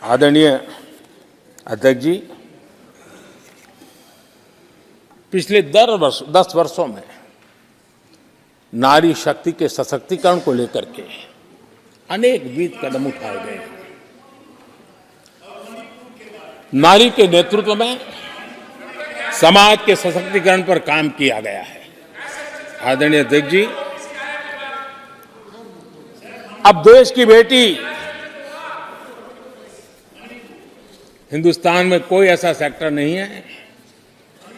आदरणीय अध्यक्ष जी, पिछले 10 वर्षों में नारी शक्ति के सशक्तिकरण को लेकर के अनेक विविध कदम उठाए गए हैं। नारी के नेतृत्व में समाज के सशक्तिकरण पर काम किया गया है। आदरणीय अध्यक्ष जी, अब देश की बेटी, हिंदुस्तान में कोई ऐसा सेक्टर नहीं है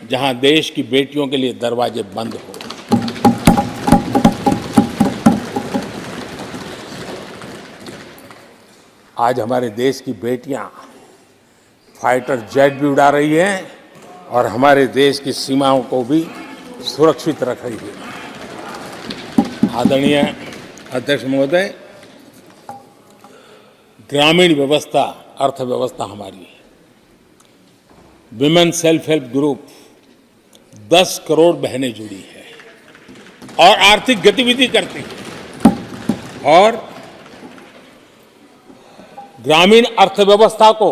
जहां देश की बेटियों के लिए दरवाजे बंद हो। आज हमारे देश की बेटियां फाइटर जेट भी उड़ा रही हैं और हमारे देश की सीमाओं को भी सुरक्षित रख रही है। आदरणीय अध्यक्ष महोदय, ग्रामीण व्यवस्था, अर्थव्यवस्था हमारी women self help group 10 crore बहनें जुड़ी है और आर्थिक गतिविधि करती है और ग्रामीण अर्थव्यवस्था को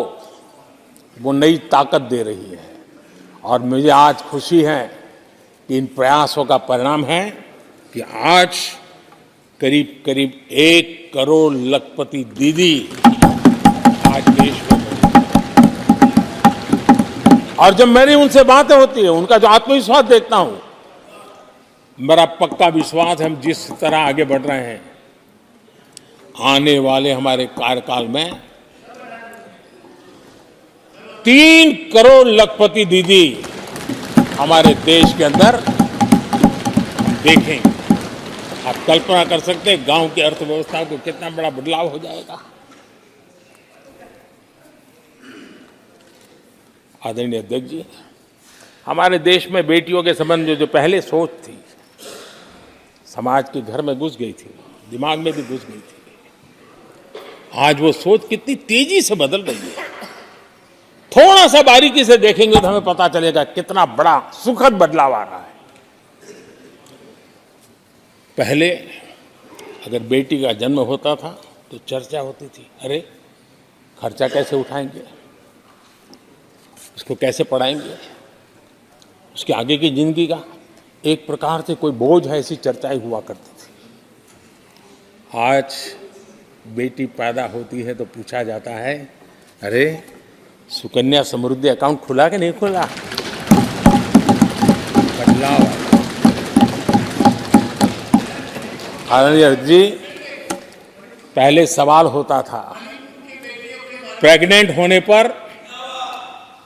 वो नई ताकत दे रही है। और मुझे आज खुशी है कि इन प्रयासों का परिणाम है कि आज करीब करीब 1 करोड़ लखपति दीदी आज देश में। और जब मेरी उनसे बातें होती है, उनका जो आत्मविश्वास देखता हूं, मेरा पक्का विश्वास है हम जिस तरह आगे बढ़ रहे हैं, आने वाले हमारे कार्यकाल में 3 करोड़ लखपति दीदी हमारे देश के अंदर देखेंगे। आप कल्पना कर सकते हैं गांव की अर्थव्यवस्था को कितना बड़ा बदलाव हो जाएगा। आदरणीय अध्यक्ष जी, हमारे देश में बेटियों के संबंध में जो पहले सोच थी, समाज के घर में घुस गई थी, दिमाग में भी घुस गई थी, आज वो सोच कितनी तेजी से बदल रही है। थोड़ा सा बारीकी से देखेंगे तो हमें पता चलेगा कितना बड़ा सुखद बदलाव आ रहा है। पहले अगर बेटी का जन्म होता था तो चर्चा होती थी, अरे खर्चा कैसे उठाएंगे, उसको कैसे पढ़ाएंगे, उसके आगे की जिंदगी का एक प्रकार से कोई बोझ है, ऐसी चर्चाएं हुआ करती थी। आज बेटी पैदा होती है तो पूछा जाता है, अरे सुकन्या समृद्धि अकाउंट खुला कि नहीं खुला। बदलाव। आदरणीय जी, पहले सवाल होता था प्रेग्नेंट होने पर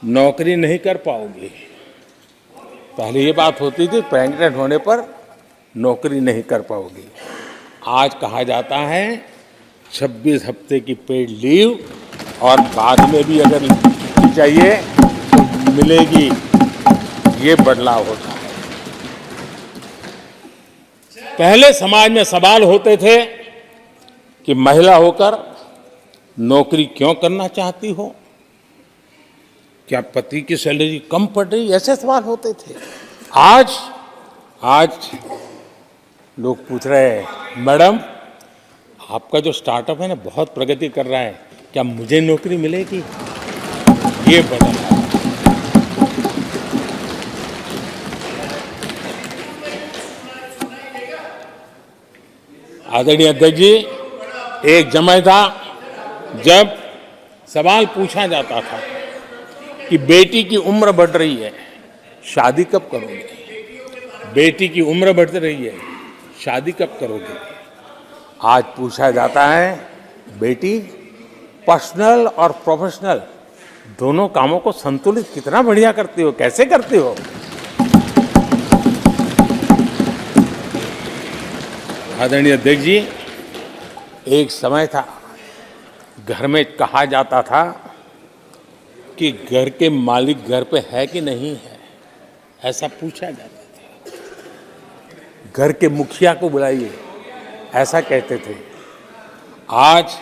नौकरी नहीं कर पाओगे। पहले ये बात होती थी प्रेग्नेंट होने पर नौकरी नहीं कर पाओगे। आज कहा जाता है 26 हफ्ते की पेड लीव और बाद में भी अगर चाहिए तो मिलेगी। ये बदलाव होता है। पहले समाज में सवाल होते थे कि महिला होकर नौकरी क्यों करना चाहती हो, क्या पति की सैलरी कम पड़ रही, ऐसे सवाल होते थे। आज लोग पूछ रहे हैं, मैडम आपका जो स्टार्टअप है ना बहुत प्रगति कर रहा है, क्या मुझे नौकरी मिलेगी। ये बदल। आदरणीय अध्यक्ष जी, एक समय था जब सवाल पूछा जाता था कि बेटी की उम्र बढ़ रही है, शादी कब करोगे। बेटी की उम्र बढ़ रही है, शादी कब करोगे। आज पूछा जाता है, बेटी पर्सनल और प्रोफेशनल दोनों कामों को संतुलित कितना बढ़िया करती हो, कैसे करती हो। आदरणीय अध्यक्ष जी, एक समय था घर में कहा जाता था कि घर के मालिक घर पे है कि नहीं है, ऐसा पूछा जाता था। घर के मुखिया को बुलाइए, ऐसा कहते थे। आज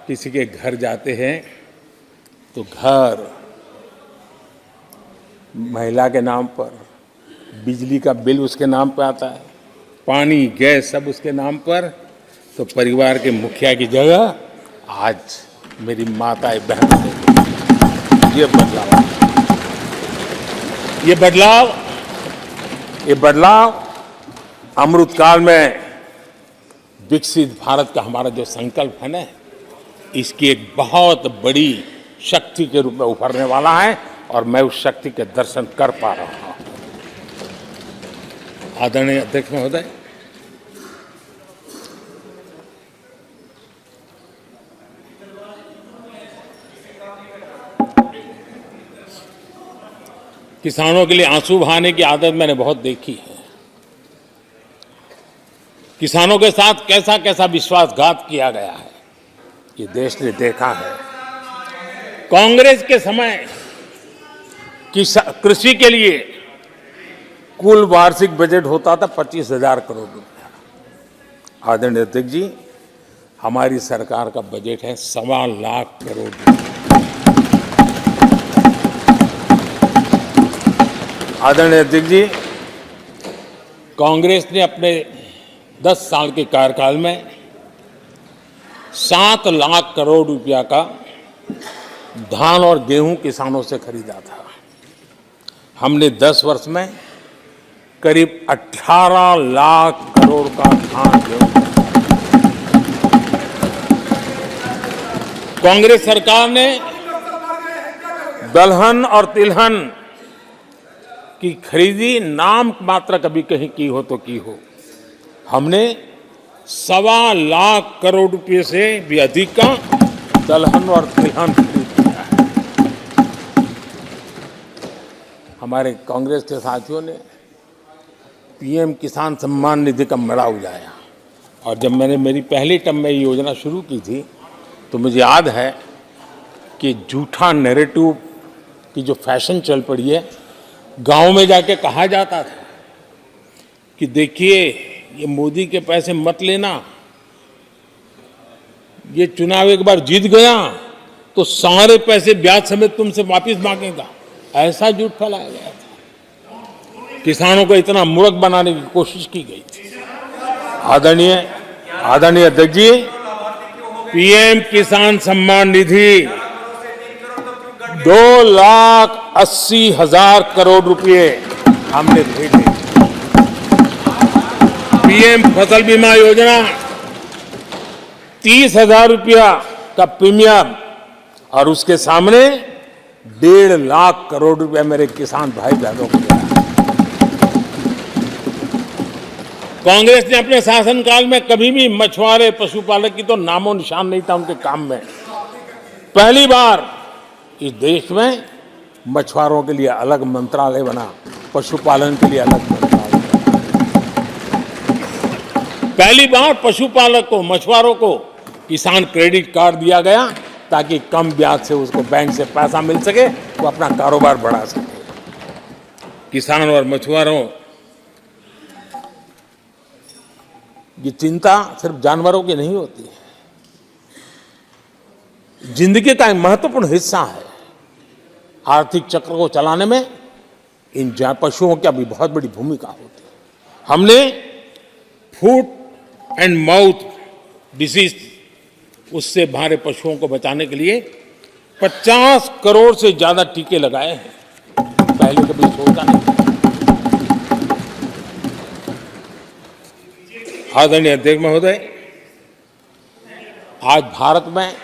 किसी के घर जाते हैं तो घर महिला के नाम पर, बिजली का बिल उसके नाम पर आता है, पानी गैस सब उसके नाम पर। तो परिवार के मुखिया की जगह आज मेरी माताएं बहनों ने, ये बदलाव अमृतकाल में विकसित भारत का हमारा जो संकल्प है ना, इसकी एक बहुत बड़ी शक्ति के रूप में उभरने वाला है और मैं उस शक्ति के दर्शन कर पा रहा हूं। आदरणीय अध्यक्ष महोदय, किसानों के लिए आंसू बहाने की आदत मैंने बहुत देखी है। किसानों के साथ कैसा कैसा विश्वासघात किया गया है, ये देश ने देखा है। कांग्रेस के समय कृषि के लिए कुल वार्षिक बजट होता था 25,000 करोड़ रुपया। आदरणीय अध्यक्ष जी, हमारी सरकार का बजट है 1.25 लाख करोड़ रुपया। आदरणीय अध्यक्ष जी, कांग्रेस ने अपने 10 साल के कार्यकाल में 7 लाख करोड़ रुपया का धान और गेहूं किसानों से खरीदा था। हमने 10 वर्ष में करीब 18 लाख करोड़ का धान गेहूं। कांग्रेस सरकार ने दलहन और तिलहन की खरीदी नाम मात्र कभी कहीं की हो तो की हो। हमने 1.25 लाख करोड़ रुपए से भी अधिक का दलहन और तिलहन खरीद किया है। हमारे कांग्रेस के साथियों ने पीएम किसान सम्मान निधि का मड़ा उजाया और जब मैंने मेरी पहली टर्म में ये योजना शुरू की थी तो मुझे याद है कि झूठा नैरेटिव की जो फैशन चल पड़ी है, गांव में जाके कहा जाता था कि देखिए ये मोदी के पैसे मत लेना, ये चुनाव एक बार जीत गया तो सारे पैसे ब्याज समेत तुमसे वापस मांगेगा। ऐसा झूठ फैलाया गया था, किसानों को इतना मूर्ख बनाने की कोशिश की गई थी। आदरणीय अध्यक्ष जी, पीएम किसान सम्मान निधि 2,80,000 करोड़ रुपए हमने भेजे। पीएम फसल बीमा योजना 30,000 रुपया का प्रीमियम और उसके सामने 1.5 लाख करोड़ रुपया मेरे किसान भाई बहनों को दिया। कांग्रेस ने अपने शासनकाल में कभी भी मछुआरे पशुपालक की तो नामो निशान नहीं था उनके काम में। पहली बार इस देश में मछुआरों के लिए अलग मंत्रालय बना, पशुपालन के लिए अलग मंत्रालय। पहली बार पशुपालक को, मछुआरों को किसान क्रेडिट कार्ड दिया गया ताकि कम ब्याज से उसको बैंक से पैसा मिल सके, वो अपना कारोबार बढ़ा सके। किसानों और मछुआरों की चिंता सिर्फ जानवरों की नहीं होती है, जिंदगी का एक महत्वपूर्ण हिस्सा है। आर्थिक चक्र को चलाने में इन पशुओं की भी बहुत बड़ी भूमिका होती है। हमने फुट एंड माउथ डिसीज, उससे हमारे पशुओं को बचाने के लिए 50 करोड़ से ज्यादा टीके लगाए हैं, पहले कभी सोचा नहीं। आदरणीय अध्यक्ष महोदय, आज भारत में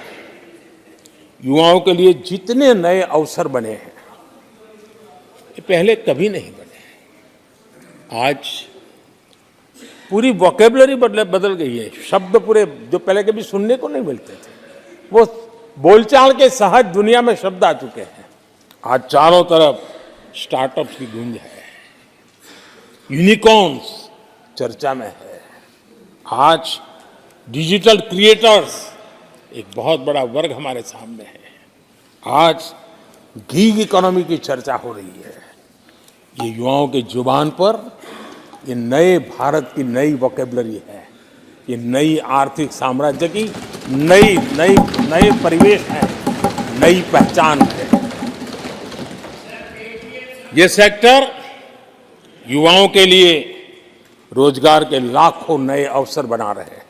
युवाओं के लिए जितने नए अवसर बने हैं ये पहले कभी नहीं बने। आज पूरी वोकेबलरी बदल गई है, शब्द पूरे जो पहले कभी सुनने को नहीं मिलते थे वो बोलचाल के सहज दुनिया में शब्द आ चुके हैं। आज चारों तरफ स्टार्टअप्स की गूंज है, यूनिकॉर्न्स चर्चा में है। आज डिजिटल क्रिएटर्स एक बहुत बड़ा वर्ग हमारे सामने है। आज गीग इकोनॉमी की चर्चा हो रही है। ये युवाओं के जुबान पर ये नए भारत की नई वोकेबलरी है, ये नई आर्थिक साम्राज्य की नई परिवेश है, नई पहचान है। ये सेक्टर युवाओं के लिए रोजगार के लाखों नए अवसर बना रहे हैं।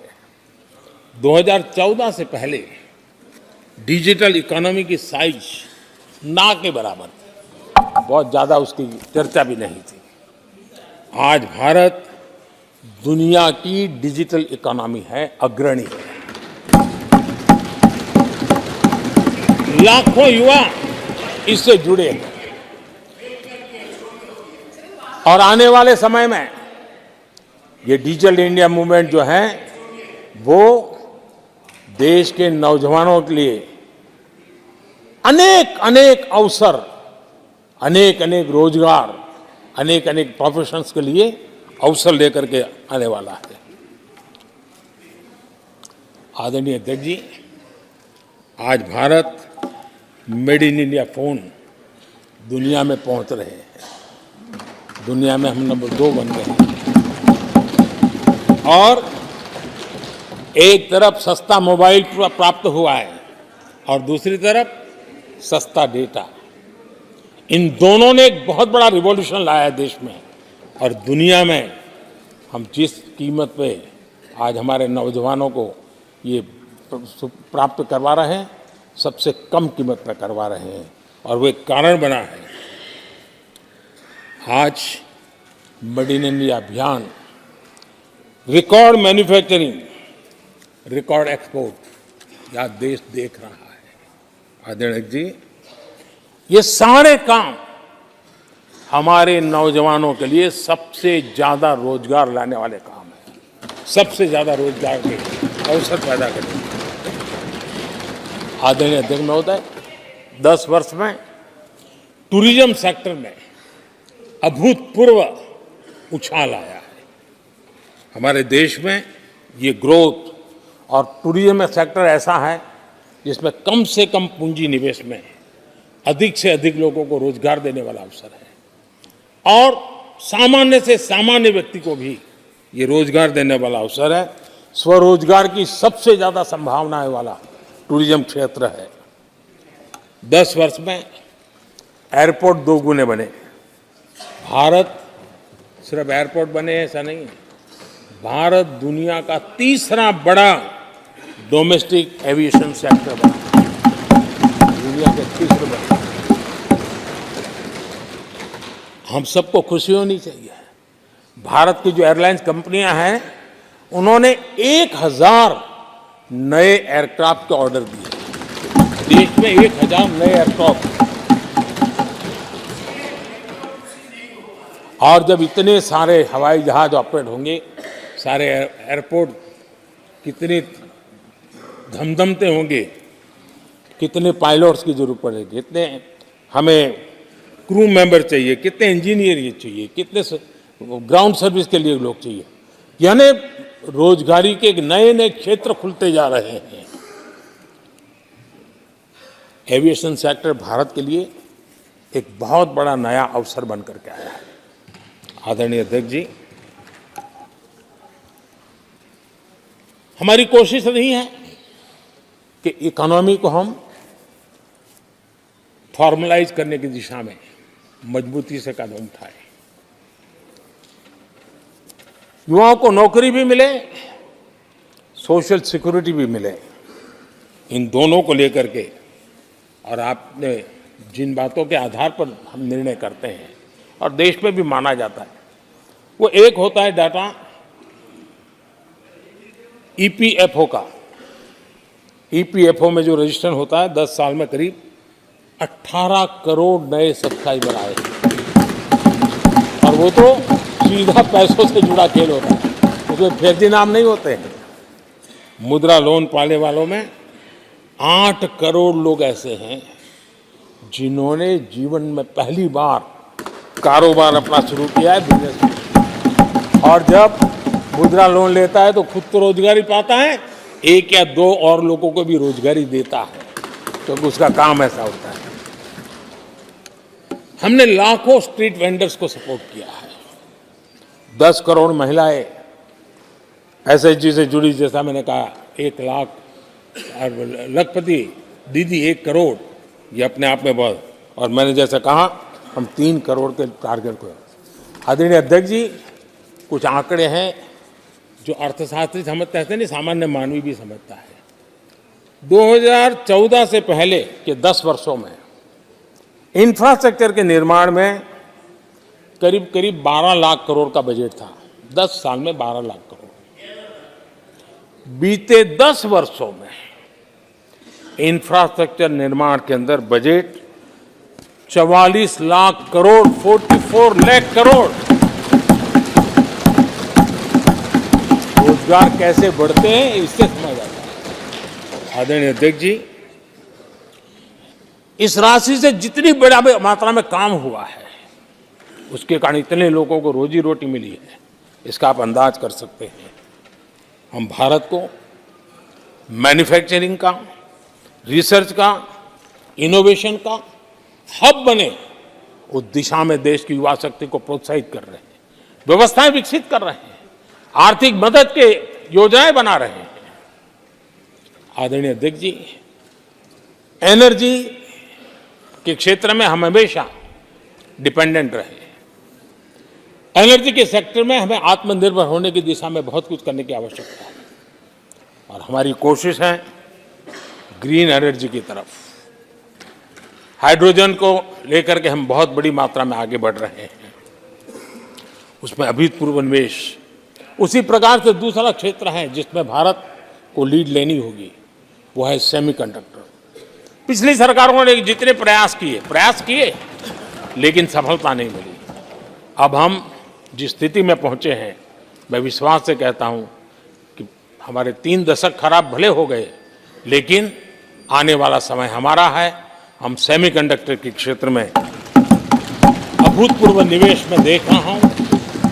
2014 से पहले डिजिटल इकोनॉमी की साइज ना के बराबर थी, बहुत ज़्यादा उसकी चर्चा भी नहीं थी। आज भारत दुनिया की डिजिटल इकोनॉमी है, अग्रणी है। लाखों युवा इससे जुड़े हैं और आने वाले समय में ये डिजिटल इंडिया मूवमेंट जो है वो देश के नौजवानों के लिए अनेक अनेक अवसर, अनेक अनेक रोजगार, अनेक अनेक प्रोफेशंस के लिए अवसर लेकर के आने वाला है। आदरणीय अध्यक्ष जी, आज Bharat made in India phone दुनिया में पहुंच रहे हैं। दुनिया में हम नंबर 2 बन गए हैं और एक तरफ सस्ता मोबाइल प्राप्त हुआ है और दूसरी तरफ सस्ता डेटा। इन दोनों ने एक बहुत बड़ा रिवॉल्यूशन लाया है देश में और दुनिया में। हम जिस कीमत पे आज हमारे नौजवानों को ये प्राप्त करवा रहे हैं, सबसे कम कीमत पर करवा रहे हैं और वो एक कारण बना है। आज मेड इन इंडिया अभियान रिकॉर्ड मैन्युफैक्चरिंग, रिकॉर्ड एक्सपोर्ट या देश देख रहा है। आदरणीय जी, ये सारे काम हमारे नौजवानों के लिए सबसे ज्यादा रोजगार लाने वाले काम हैं, सबसे ज्यादा रोजगार के अवसर पैदा करेंगे। आदरणीय अध्यक्ष महोदय, 10 वर्ष में टूरिज्म सेक्टर में अभूतपूर्व उछाल आया है। हमारे देश में ये ग्रोथ और टूरिज्म सेक्टर ऐसा है जिसमें कम से कम पूंजी निवेश में अधिक से अधिक लोगों को रोजगार देने वाला अवसर है और सामान्य से सामान्य व्यक्ति को भी ये रोजगार देने वाला अवसर है। स्वरोजगार की सबसे ज्यादा संभावनाएं वाला टूरिज्म क्षेत्र है। 10 वर्ष में एयरपोर्ट 2 गुने बने। भारत सिर्फ एयरपोर्ट बने ऐसा नहीं है, भारत दुनिया का तीसरा बड़ा डोमेस्टिक एविएशन सेक्टर बना, दुनिया के तीसरे बड़े। हम सबको खुशी होनी चाहिए। भारत की जो एयरलाइंस कंपनियां हैं उन्होंने 1000 नए एयरक्राफ्ट के ऑर्डर दिए। देश में 1000 नए एयरक्राफ्ट, और जब इतने सारे हवाई जहाज ऑपरेट होंगे, सारे एयरपोर्ट कितने धमधमते होंगे, कितने पायलट्स की जरूरत पड़ेगी, कितने हमें क्रू मेंबर चाहिए, कितने इंजीनियर ये चाहिए, कितने ग्राउंड सर्विस के लिए लोग चाहिए। यानी रोजगारी के एक नए नए क्षेत्र खुलते जा रहे हैं। एविएशन सेक्टर भारत के लिए एक बहुत बड़ा नया अवसर बनकर के आया है। आदरणीय अध्यक्ष जी, हमारी कोशिश नहीं है कि इकोनॉमी को हम फॉर्मलाइज करने की दिशा में मजबूती से कदम उठाएं, युवाओं को नौकरी भी मिले, सोशल सिक्योरिटी भी मिले। इन दोनों को लेकर के और आपने जिन बातों के आधार पर हम निर्णय करते हैं और देश में भी माना जाता है, वो एक होता है डाटा ईपीएफओ का। ईपीएफओ में जो रजिस्ट्रेशन होता है, 10 साल में करीब 18 करोड़ नए सब्सक्राइबर आए और वो तो सीधा पैसों से जुड़ा खेल होता है, उसमें फर्जी नाम नहीं होते हैं। मुद्रा लोन पाने वालों में 8 करोड़ लोग ऐसे हैं जिन्होंने जीवन में पहली बार कारोबार अपना शुरू किया है, बिजनेस। और जब मुद्रा लोन लेता है तो खुद तो रोजगारी पाता है, 1 या 2 और लोगों को भी रोजगारी देता है, क्योंकि तो उसका काम ऐसा होता है। हमने लाखों स्ट्रीट वेंडर्स को सपोर्ट किया है। 10 करोड़ महिलाएं एसएचजी से जुड़ी, जैसा मैंने कहा 1 लाख, और लखपति दीदी 1 करोड़, ये अपने आप में बहुत। और मैंने जैसा कहा हम 3 करोड़ के टारगेट को। आदरणीय अध्यक्ष जी, कुछ आंकड़े हैं जो अर्थशास्त्री समझते हैं, नहीं सामान्य मानवी भी समझता है। 2014 से पहले के 10 वर्षों में इंफ्रास्ट्रक्चर के निर्माण में करीब करीब 12 लाख करोड़ का बजट था। 10 साल में 12 लाख करोड़। बीते 10 वर्षों में इंफ्रास्ट्रक्चर निर्माण के अंदर बजट 44 लाख करोड़, 44 लाख करोड़। रोजगार कैसे बढ़ते हैं इससे समझ आता है। आदरणीय अध्यक्ष जी, इस राशि से जितनी बड़ी मात्रा में काम हुआ है उसके कारण इतने लोगों को रोजी रोटी मिली है, इसका आप अंदाज कर सकते हैं। हम भारत को मैन्युफैक्चरिंग का, रिसर्च का, इनोवेशन का हब बने उस दिशा में देश की युवा शक्ति को प्रोत्साहित कर रहे हैं, व्यवस्थाएं विकसित कर रहे हैं, आर्थिक मदद के योजनाएं बना रहे हैं। आदरणीय अध्यक्ष जी, एनर्जी के क्षेत्र में हम हमेशा डिपेंडेंट रहे। एनर्जी के सेक्टर में हमें आत्मनिर्भर होने की दिशा में बहुत कुछ करने की आवश्यकता है और हमारी कोशिश है ग्रीन एनर्जी की तरफ। हाइड्रोजन को लेकर के हम बहुत बड़ी मात्रा में आगे बढ़ रहे हैं, उसमें अभूतपूर्व निवेश। उसी प्रकार से दूसरा क्षेत्र है जिसमें भारत को लीड लेनी होगी, वो है सेमीकंडक्टर। पिछली सरकारों ने जितने प्रयास किए लेकिन सफलता नहीं मिली। अब हम जिस स्थिति में पहुंचे हैं, मैं विश्वास से कहता हूं कि हमारे 3 दशक खराब भले हो गए लेकिन आने वाला समय हमारा है। हम सेमीकंडक्टर के क्षेत्र में अभूतपूर्व निवेश में देख रहा हूं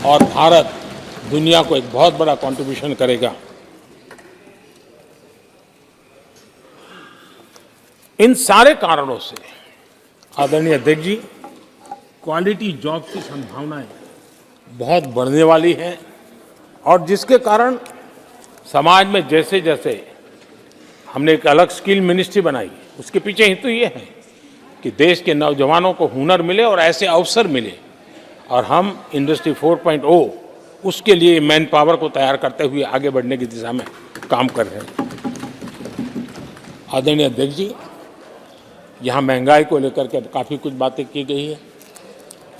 और भारत दुनिया को एक बहुत बड़ा कंट्रीब्यूशन करेगा। इन सारे कारणों से आदरणीय अध्यक्ष जी, क्वालिटी जॉब की संभावनाएं बहुत बढ़ने वाली हैं और जिसके कारण समाज में जैसे जैसे हमने एक अलग स्किल मिनिस्ट्री बनाई, उसके पीछे हेतु ये है कि देश के नौजवानों को हुनर मिले और ऐसे अवसर मिले और हम इंडस्ट्री 4.0 उसके लिए मैन पावर को तैयार करते हुए आगे बढ़ने की दिशा में काम कर रहे हैं। आदरणीय अध्यक्ष जी, यहाँ महंगाई को लेकर के काफ़ी कुछ बातें की गई है।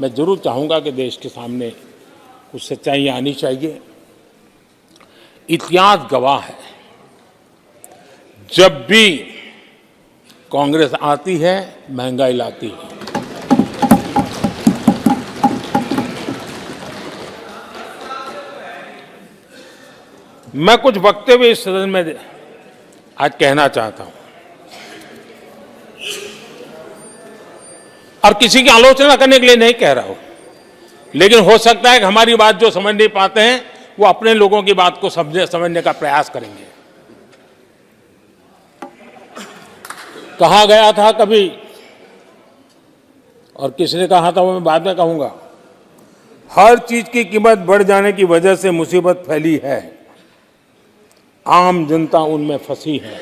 मैं जरूर चाहूँगा कि देश के सामने कुछ सच्चाइयाँ आनी चाहिए। इतिहास गवाह है, जब भी कांग्रेस आती है महंगाई लाती है। मैं कुछ वक्तव्य इस सदन में आज कहना चाहता हूं और किसी की आलोचना करने के लिए नहीं कह रहा हूं, लेकिन हो सकता है कि हमारी बात जो समझ नहीं पाते हैं वो अपने लोगों की बात को समझने का प्रयास करेंगे। कहा गया था कभी और किसने कहा था वो मैं बाद में कहूंगा, हर चीज की कीमत बढ़ जाने की वजह से मुसीबत फैली है, आम जनता उनमें फंसी है।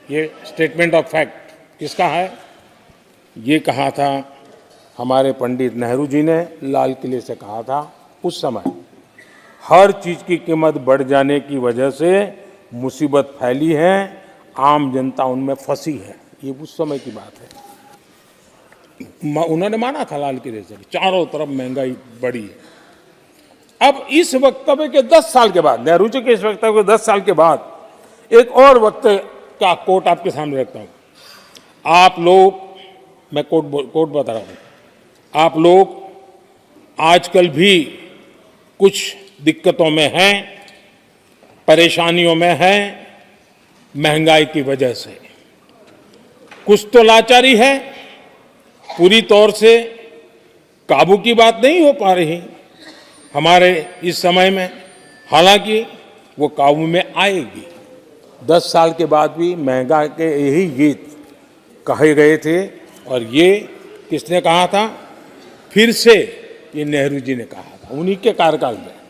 ये स्टेटमेंट ऑफ फैक्ट किसका है? ये कहा था हमारे पंडित नेहरू जी ने, लाल किले से कहा था उस समय। हर चीज की कीमत बढ़ जाने की वजह से मुसीबत फैली है, आम जनता उनमें फंसी है। ये उस समय की बात है। उन्होंने माना था लाल किले से, चारों तरफ महंगाई बढ़ी है। अब इस वक्तव्य के 10 साल के बाद, नेहरू जी के इस वक्तव्य के 10 साल के बाद एक और वक्तव्य का कोट आपके सामने रखता हूं। आप लोग, मैं कोट बता रहा हूं, आप लोग आजकल भी कुछ दिक्कतों में हैं, परेशानियों में हैं महंगाई की वजह से। कुछ तो लाचारी है, पूरी तौर से काबू की बात नहीं हो पा रही हमारे इस समय में, हालांकि वो काबू में आएगी। 10 साल के बाद भी महंगाई के यही गीत कहे गए थे और ये किसने कहा था? फिर से ये नेहरू जी ने कहा था, उन्हीं के कार्यकाल में।